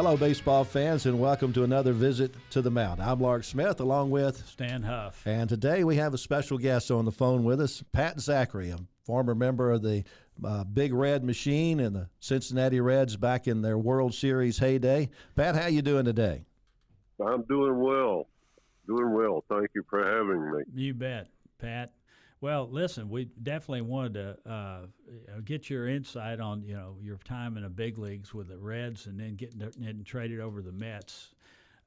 Hello, baseball fans, and welcome to another visit to the Mound. I'm Lark Smith, along with Stan Hough. And today we have a special guest on the phone with us, Patt Zachary, a former member of the Big Red Machine and the Cincinnati Reds back in their World Series heyday. Pat, how you doing today? I'm doing well. Thank you for having me. You bet, Pat. Well, listen, we definitely wanted to get your insight on, your time in the big leagues with the Reds and then getting traded over the Mets.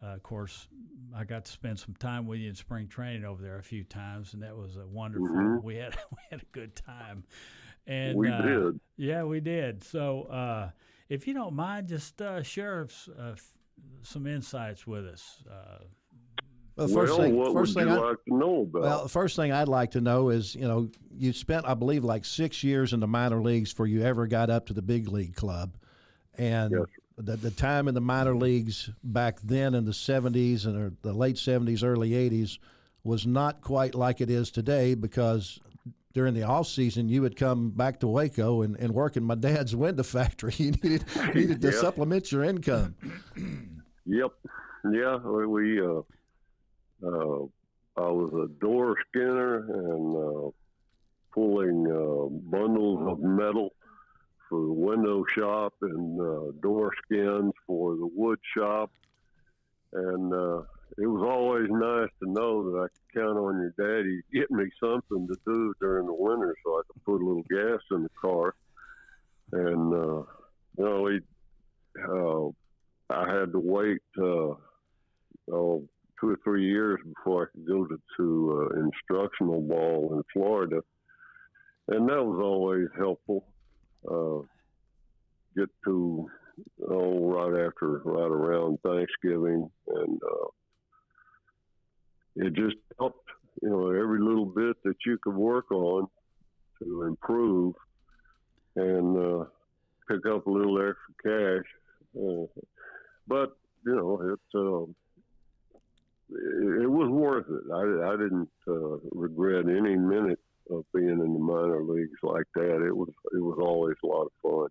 Of course, I got to spend some time with you in spring training over there a few times, and that was a wonderful. Mm-hmm. We had a good time. And we did. Yeah, we did. So, if you don't mind, just share some insights with us. Well, what would you like to know about? Well, the first thing I'd like to know is, you spent, I believe, like 6 years in the minor leagues before you ever got up to the big league club. And yes, the time in the minor leagues back then in the 70s and the late 70s, early 80s was not quite like it is today, because during the off season, you would come back to Waco and work in my dad's window factory. You needed to supplement your income. Yep. Yeah, I was a door skinner and pulling bundles of metal for the window shop and door skins for the wood shop. And it was always nice to know that I could count on your daddy to get me something to do during the winter so I could put a little gas in the car. And, I had to wait 2 or 3 years before I could go to instructional ball in Florida. And that was always helpful. Get to, right around Thanksgiving. And it just helped, every little bit that you could work on to improve and pick up a little extra cash. But, it was worth it. I didn't regret any minute of being in the minor leagues like that. It was always a lot of fun.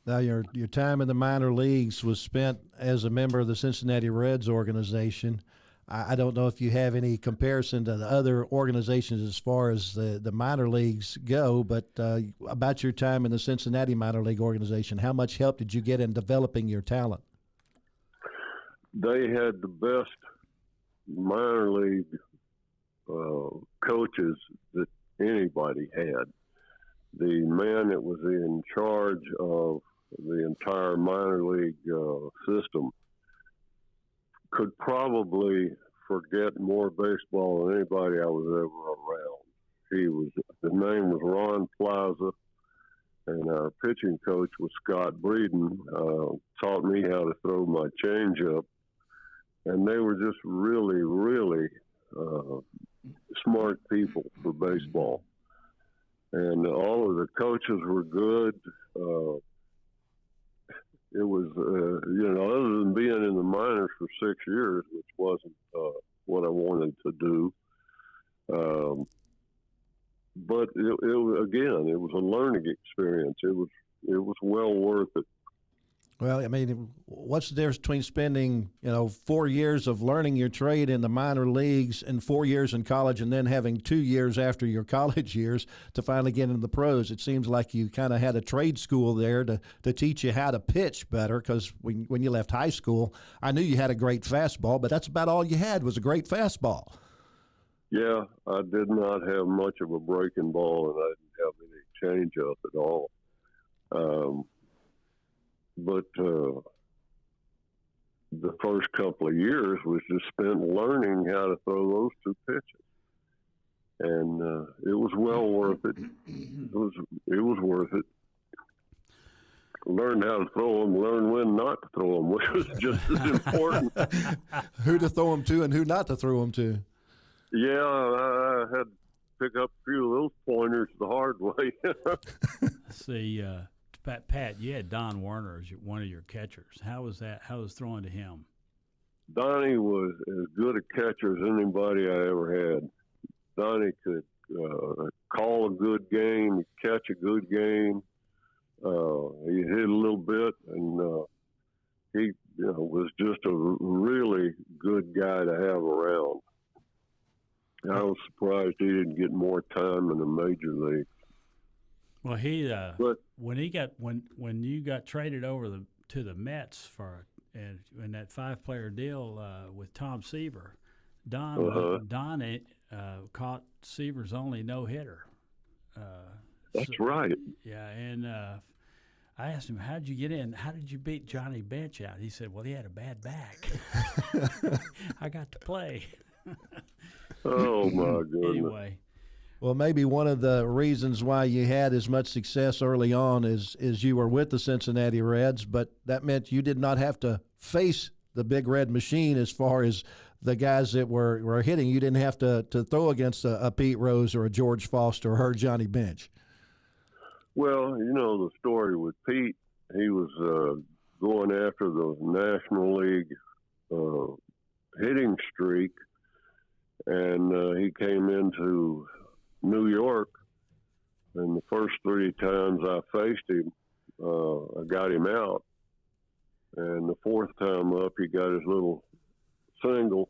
Now, your time in the minor leagues was spent as a member of the Cincinnati Reds organization. I don't know if you have any comparison to the other organizations as far as the minor leagues go, but about your time in the Cincinnati minor league organization, how much help did you get in developing your talent? They had the best minor league coaches that anybody had. The man that was in charge of the entire minor league system could probably forget more baseball than anybody I was ever around. His name was Ron Plaza, and our pitching coach was Scott Breeden. Taught me how to throw my changeup. And they were just really, really smart people for baseball. And all of the coaches were good. It was, other than being in the minors for 6 years, which wasn't what I wanted to do. But it was a learning experience. It was well worth it. Well, I mean, what's the difference between spending, 4 years of learning your trade in the minor leagues and 4 years in college and then having 2 years after your college years to finally get into the pros? It seems like you kind of had a trade school there to teach you how to pitch better, because when you left high school, I knew you had a great fastball, but that's about all you had was a great fastball. Yeah, I did not have much of a breaking ball, and I didn't have any changeup at all. But the first couple of years was just spent learning how to throw those two pitches, and it was well worth it. It was worth it. Learned how to throw them, learn when not to throw them, which was just as important. Who to throw them to and who not to throw them to. Yeah, I had to pick up a few of those pointers the hard way. See, Pat, you had Don Werner as one of your catchers. How was that? How was throwing to him? Donnie was as good a catcher as anybody I ever had. Donnie could call a good game, catch a good game. He hit a little bit, and he was just a really good guy to have around. I was surprised he didn't get more time in the major league. Well, when you got traded over to the Mets in that 5-player deal with Tom Seaver, Don caught Seaver's only no-hitter. That's right. Yeah, and I asked him, "How did you get in? How did you beat Johnny Bench out?" He said, "Well, he had a bad back. I got to play." Oh my goodness. Anyway. Well, maybe one of the reasons why you had as much success early on is you were with the Cincinnati Reds, but that meant you did not have to face the big red machine as far as the guys that were hitting. You didn't have to throw against a Pete Rose or a George Foster or Johnny Bench. Well, the story with Pete, he was going after the National League hitting streak, and he came into New York, and the first 3 times I faced him, I got him out. And the 4th time up, he got his little single,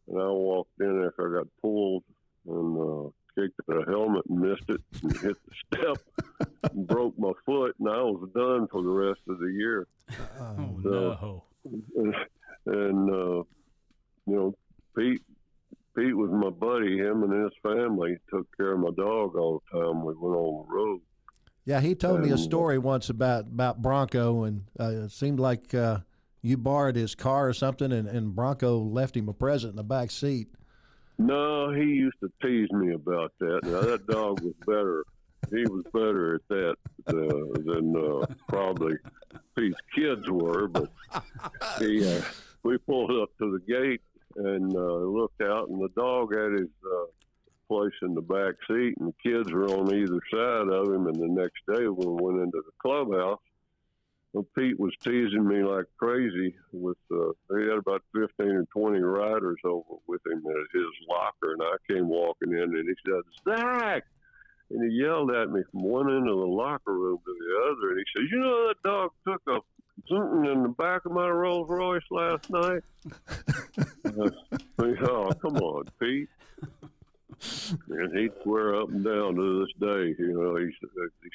and I walked in after I got pulled and kicked the helmet and missed it and hit the step and broke my foot, and I was done for the rest of the year. No. And Pete was my buddy. Him and his family took care of my dog all the time we went on the road. Yeah, he told me a story once about Bronco, and it seemed like you borrowed his car or something, and Bronco left him a present in the back seat. No, he used to tease me about that. Now, that dog was better. He was better at that than probably Pete's kids were. But we pulled up to the gate and looked out, and the dog had his place in the back seat, and the kids were on either side of him. And the next day when we went into the clubhouse, Pete was teasing me like crazy with he had about 15 or 20 riders over with him at his locker, and I came walking in, and he said, "Zach!" And he yelled at me from one end of the locker room to the other, and he said, "That dog took something in the back of my Rolls Royce last night?" Oh, come on, Pete. And he'd swear up and down to this day, he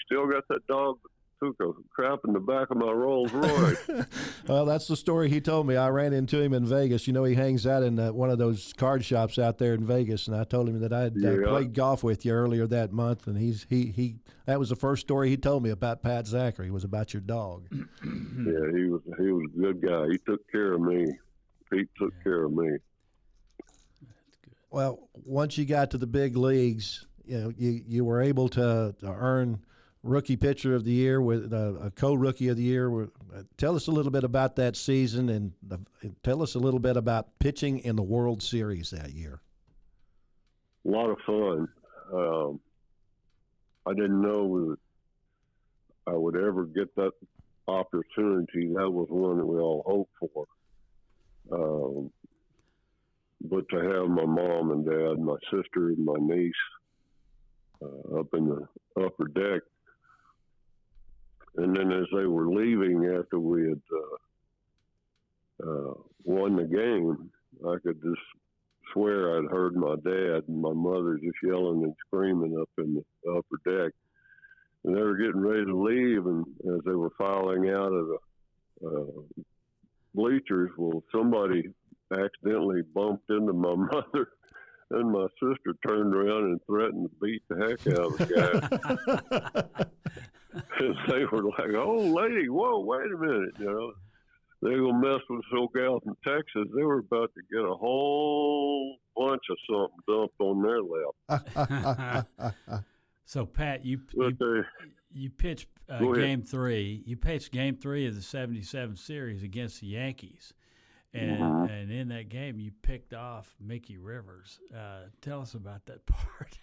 still got that dog that took a crap in the back of my Rolls Royce. Well, that's the story he told me. I ran into him in Vegas. He hangs out in one of those card shops out there in Vegas, and I told him that I had played golf with you earlier that month, and he that was the first story he told me about Pat Zachary, was about your dog. Yeah, he was a good guy. He took care of me. Pete took care of me. Well, once you got to the big leagues, you were able to earn Rookie Pitcher of the Year with a co-Rookie of the Year. Tell us a little bit about that season, and tell us a little bit about pitching in the World Series that year. A lot of fun. I didn't know that I would ever get that opportunity. That was one that we all hoped for. But to have my mom and dad, my sister and my niece up in the upper deck, and then as they were leaving after we had won the game, I could just swear I'd heard my dad and my mother just yelling and screaming up in the upper deck. And they were getting ready to leave, and as they were filing out of the bleachers, well, somebody accidentally bumped into my mother, and my sister turned around and threatened to beat the heck out of the guy. And they were like, "Oh, lady, whoa, wait a minute, they're going to mess with this old gal from Texas." They were about to get a whole bunch of something dumped on their lap. So, Pat, you pitched Game 3. You pitched Game 3 of the '77 series against the Yankees. And in that game, you picked off Mickey Rivers. Tell us about that part.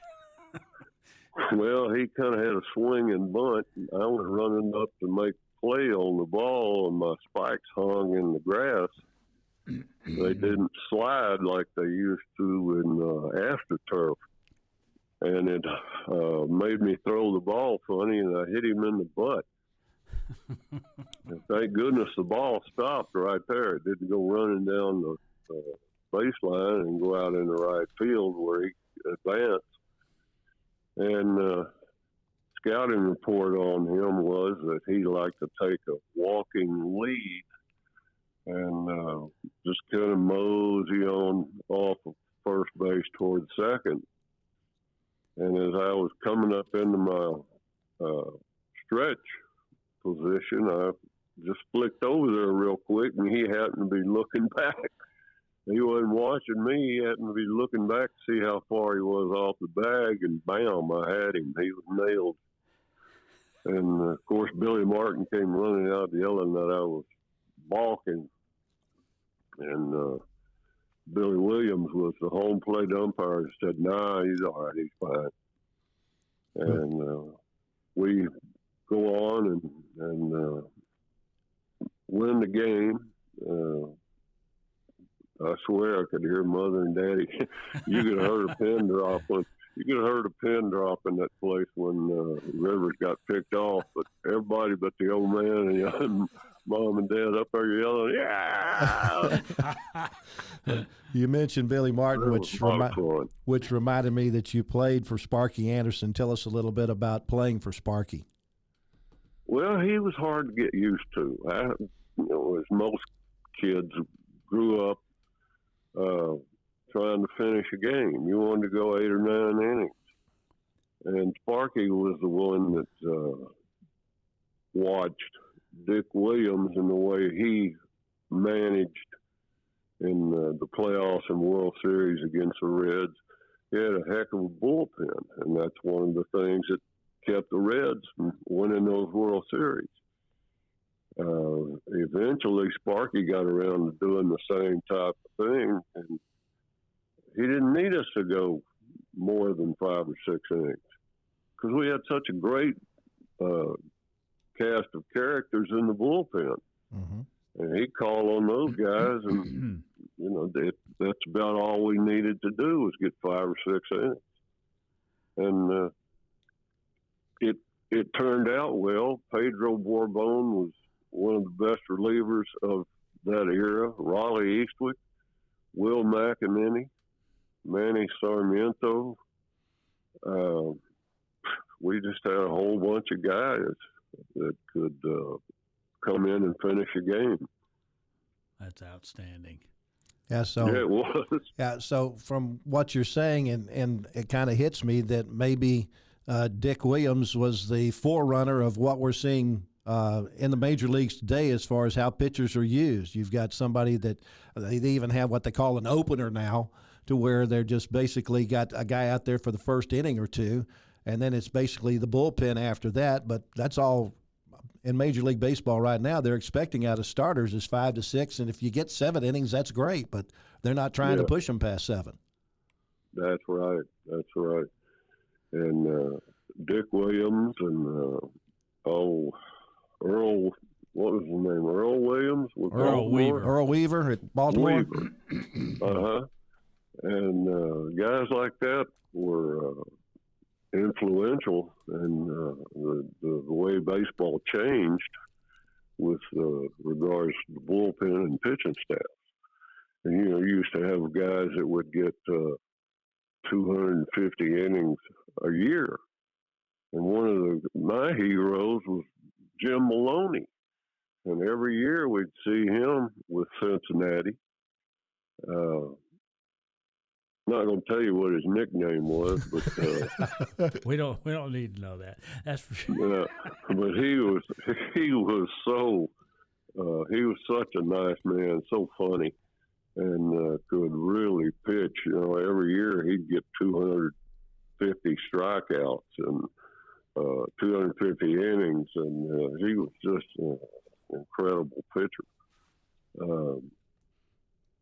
Well, he kind of had a swing and bunt. I was running up to make play on the ball, and my spikes hung in the grass. They didn't slide like they used to in AstroTurf. And it made me throw the ball funny, and I hit him in the butt. And thank goodness the ball stopped right there. It didn't go running down the baseline and go out in the right field where he advanced. And scouting report on him was that he liked to take a walking lead and just kind of mosey on off of first base towards second. And as I was coming up into my stretch position, I just flicked over there real quick, and he happened to be looking back. He wasn't watching me. He happened to be looking back to see how far he was off the bag, and bam, I had him. He was nailed. And, of course, Billy Martin came running out yelling that I was balking. And Billy Williams was the home plate umpire and said, "Nah, he's all right. He's fine." And we go on and win the game. I swear I could hear Mother and Daddy. You could have heard a pin drop in that place when Rivers got picked off. But everybody but the old man and Mom and Dad up there yelling, "Yeah!" You mentioned Billy Martin, which reminded me that you played for Sparky Anderson. Tell us a little bit about playing for Sparky. Well, he was hard to get used to. As most kids grew up trying to finish a game. You wanted to go 8 or 9 innings. And Sparky was the one that watched Dick Williams and the way he managed in the playoffs and World Series against the Reds. He had a heck of a bullpen, and that's one of the things that kept the Reds from winning those World Series. Eventually, Sparky got around to doing the same type of thing, and he didn't need us to go more than 5 or 6 innings because we had such a great cast of characters in the bullpen. Mm-hmm. And he'd call on those guys, and that's about all we needed to do was get 5 or 6 innings. And it turned out well. Pedro Borbon was one of the best relievers of that era. Raleigh Eastwood, Will McEnany, Manny Sarmiento. We just had a whole bunch of guys that could come in and finish a game. That's outstanding. Yeah, so yeah, it was. Yeah, so from what you're saying, and it kind of hits me that maybe Dick Williams was the forerunner of what we're seeing in the major leagues today as far as how pitchers are used. You've got somebody that they even have what they call an opener now, to where they're just basically got a guy out there for the first inning or two, and then it's basically the bullpen after that. But that's all in Major League Baseball right now. They're expecting out of starters is 5 to 6, and if you get 7 innings, that's great. But they're not trying to push them past 7. That's right. That's right. And Dick Williams and Earl, what was his name? Earl Williams with Baltimore? Earl Weaver at Baltimore. Weaver. And guys like that were influential in the way baseball changed with regards to the bullpen and pitching staff. And, you used to have guys that would get 250 innings a year. And one of my heroes was Jim Maloney. And every year we'd see him with Cincinnati. Not going to tell you what his nickname was, but we don't need to know that. That's for sure. Yeah, but he was such a nice man, so funny, and could really pitch. Every year he'd get 250 strikeouts and 250 innings, and he was just an incredible pitcher.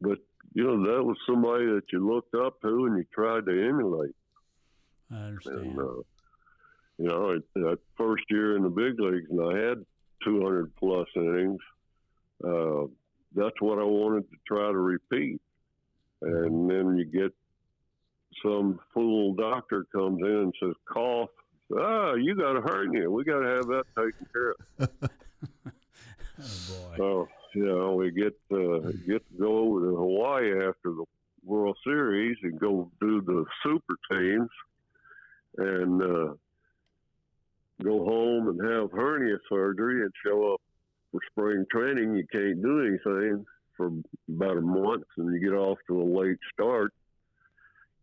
But that was somebody that you looked up to and you tried to emulate. I understand. And, that first year in the big leagues, and I had 200 plus innings. That's what I wanted to try to repeat. And then you get some fool doctor comes in and says, "Cough." "You got a hernia. We got to have that taken care of." Oh boy. So, we get to go over to Hawaii after the World Series and go do the super teams and go home and have hernia surgery and show up for spring training. You can't do anything for about a month, and you get off to a late start.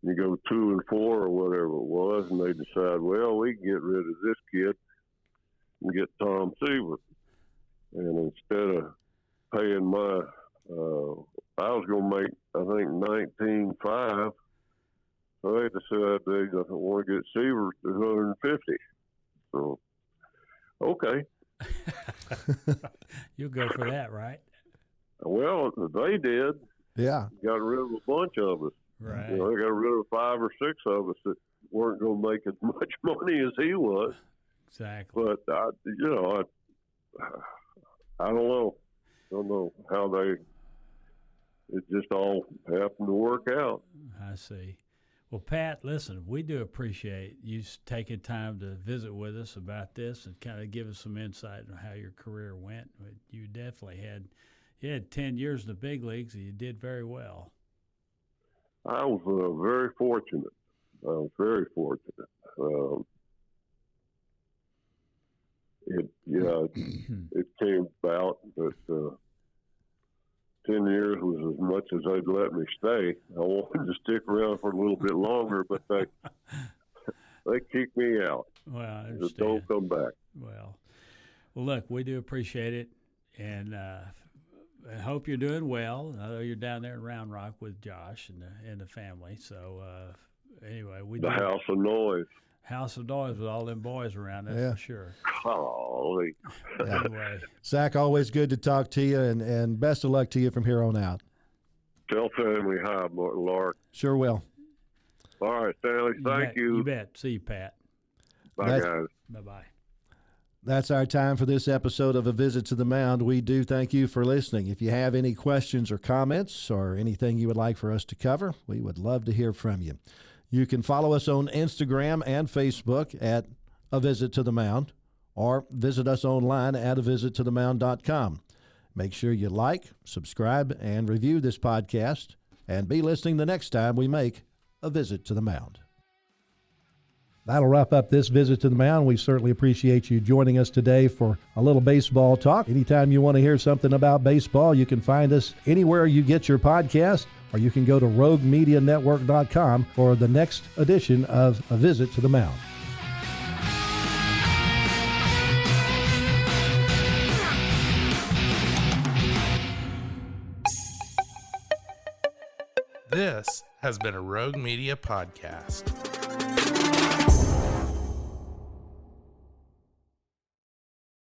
You go 2-4 or whatever it was, and they decide, well, we can get rid of this kid and get Tom Seaver. And instead of paying my, I was going to make, I think, $19,500. So they decided they don't want to get Seaver $250. So, okay. You'll go for that, right? Well, they did. Yeah. Got rid of a bunch of us. Right. They got rid of 5 or 6 of us that weren't going to make as much money as he was. Exactly. But I don't know. Don't know how it just all happened to work out. I see. Well, Pat, listen, we do appreciate you taking time to visit with us about this and kind of give us some insight on how your career went. But you definitely had 10 years in the big leagues, and you did very well. I was very fortunate. It came about that 10 years was as much as they'd let me stay. I wanted to stick around for a little bit longer, but they kicked me out. Well, I understand. Just don't come back. Well, look, we do appreciate it, and I hope you're doing well. I know you're down there in Round Rock with Josh and the family. So anyway, House of Noise. House of Noise with all them boys around, that's for sure. Golly. Anyway. Zach, always good to talk to you, and best of luck to you from here on out. Tell family hi, Lark. Sure will. All right, Stanley, thank you. You bet. See you, Pat. Bye, guys. Bye-bye. That's our time for this episode of A Visit to the Mound. We do thank you for listening. If you have any questions or comments or anything you would like for us to cover, we would love to hear from you. You can follow us on Instagram and Facebook at A Visit to the Mound, or visit us online at avisittothemound.com. Make sure you like, subscribe, and review this podcast, and be listening the next time we make A Visit to the Mound. That'll wrap up this visit to the mound. We certainly appreciate you joining us today for a little baseball talk. Anytime you want to hear something about baseball, you can find us anywhere you get your podcast, or you can go to roguemedianetwork.com for the next edition of A Visit to the Mound. This has been a Rogue Media podcast.